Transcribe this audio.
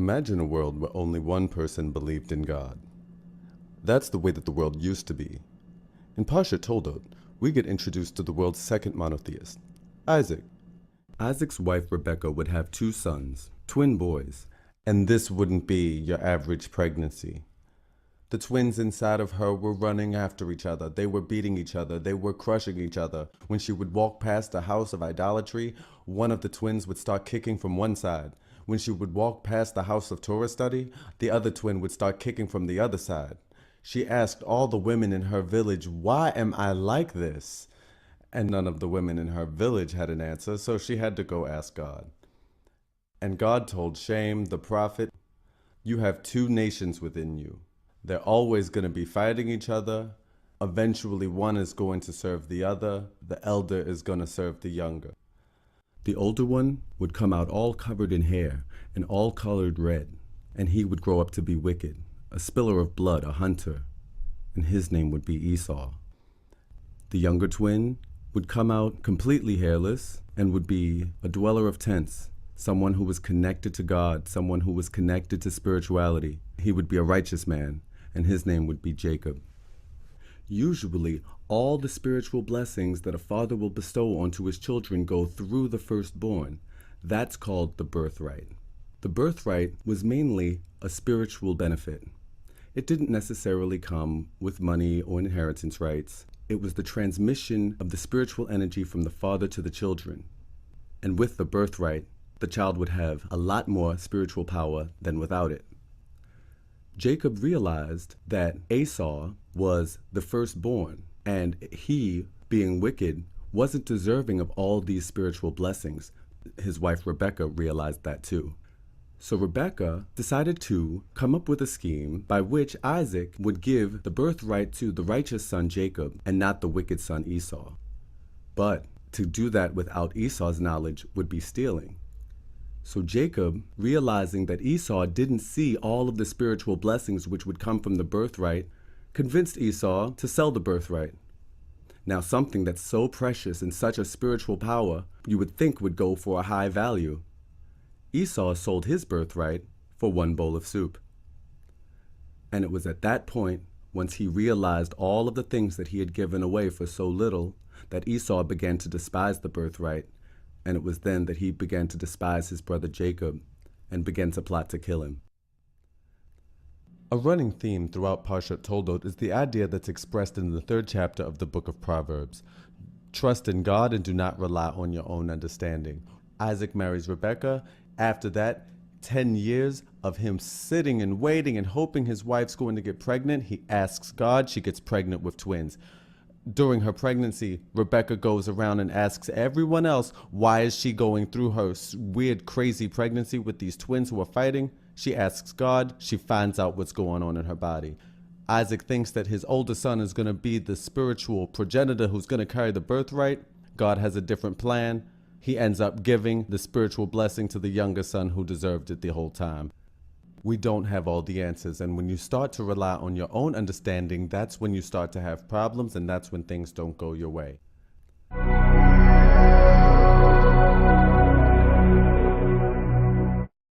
Imagine a world where only one person believed in God. That's the way that the world used to be. In Parshat Toldot, we get introduced to the world's second monotheist, Isaac. Isaac's wife Rebekah would have 2 sons, twin boys, and this wouldn't be your average pregnancy. The twins inside of her were running after each other. They were beating each other. They were crushing each other. When she would walk past a house of idolatry, one of the twins would start kicking from one side. When she would walk past the house of Torah study, the other twin would start kicking from the other side. She asked all the women in her village, "Why am I like this?" And none of the women in her village had an answer, so she had to go ask God. And God told Shem, the prophet, "You have 2 nations within you. They're always going to be fighting each other. Eventually one is going to serve the other. The elder is going to serve the younger." The older one would come out all covered in hair and all colored red, and he would grow up to be wicked, a spiller of blood, a hunter, and his name would be Esau. The younger twin would come out completely hairless and would be a dweller of tents, someone who was connected to God, someone who was connected to spirituality. He would be a righteous man, and his name would be Jacob. Usually, all the spiritual blessings that a father will bestow onto his children go through the firstborn. That's called the birthright. The birthright was mainly a spiritual benefit. It didn't necessarily come with money or inheritance rights. It was the transmission of the spiritual energy from the father to the children. And with the birthright, the child would have a lot more spiritual power than without it. Jacob realized that Esau was the firstborn, and he, being wicked, wasn't deserving of all these spiritual blessings. His wife Rebekah realized that too. So Rebekah decided to come up with a scheme by which Isaac would give the birthright to the righteous son Jacob and not the wicked son Esau. But to do that without Esau's knowledge would be stealing. So Jacob, realizing that Esau didn't see all of the spiritual blessings which would come from the birthright, convinced Esau to sell the birthright. Now, something that's so precious and such a spiritual power, you would think would go for a high value. Esau sold his birthright for 1 bowl of soup. And it was at that point, once he realized all of the things that he had given away for so little, that Esau began to despise the birthright. And it was then that he began to despise his brother Jacob and began to plot to kill him. A running theme throughout Parshat Toldot is the idea that's expressed in the 3rd chapter of the book of Proverbs. Trust in God and do not rely on your own understanding. Isaac marries Rebekah. After that, 10 years of him sitting and waiting and hoping his wife's going to get pregnant, he asks God. She gets pregnant with twins. During her pregnancy, Rebekah goes around and asks everyone else, why is she going through her weird, crazy pregnancy with these twins who are fighting? She asks God. She finds out what's going on in her body. Isaac thinks that his older son is going to be the spiritual progenitor who's going to carry the birthright. God has a different plan. He ends up giving the spiritual blessing to the younger son who deserved it the whole time. We don't have all the answers, and when you start to rely on your own understanding, that's when you start to have problems, and that's when things don't go your way.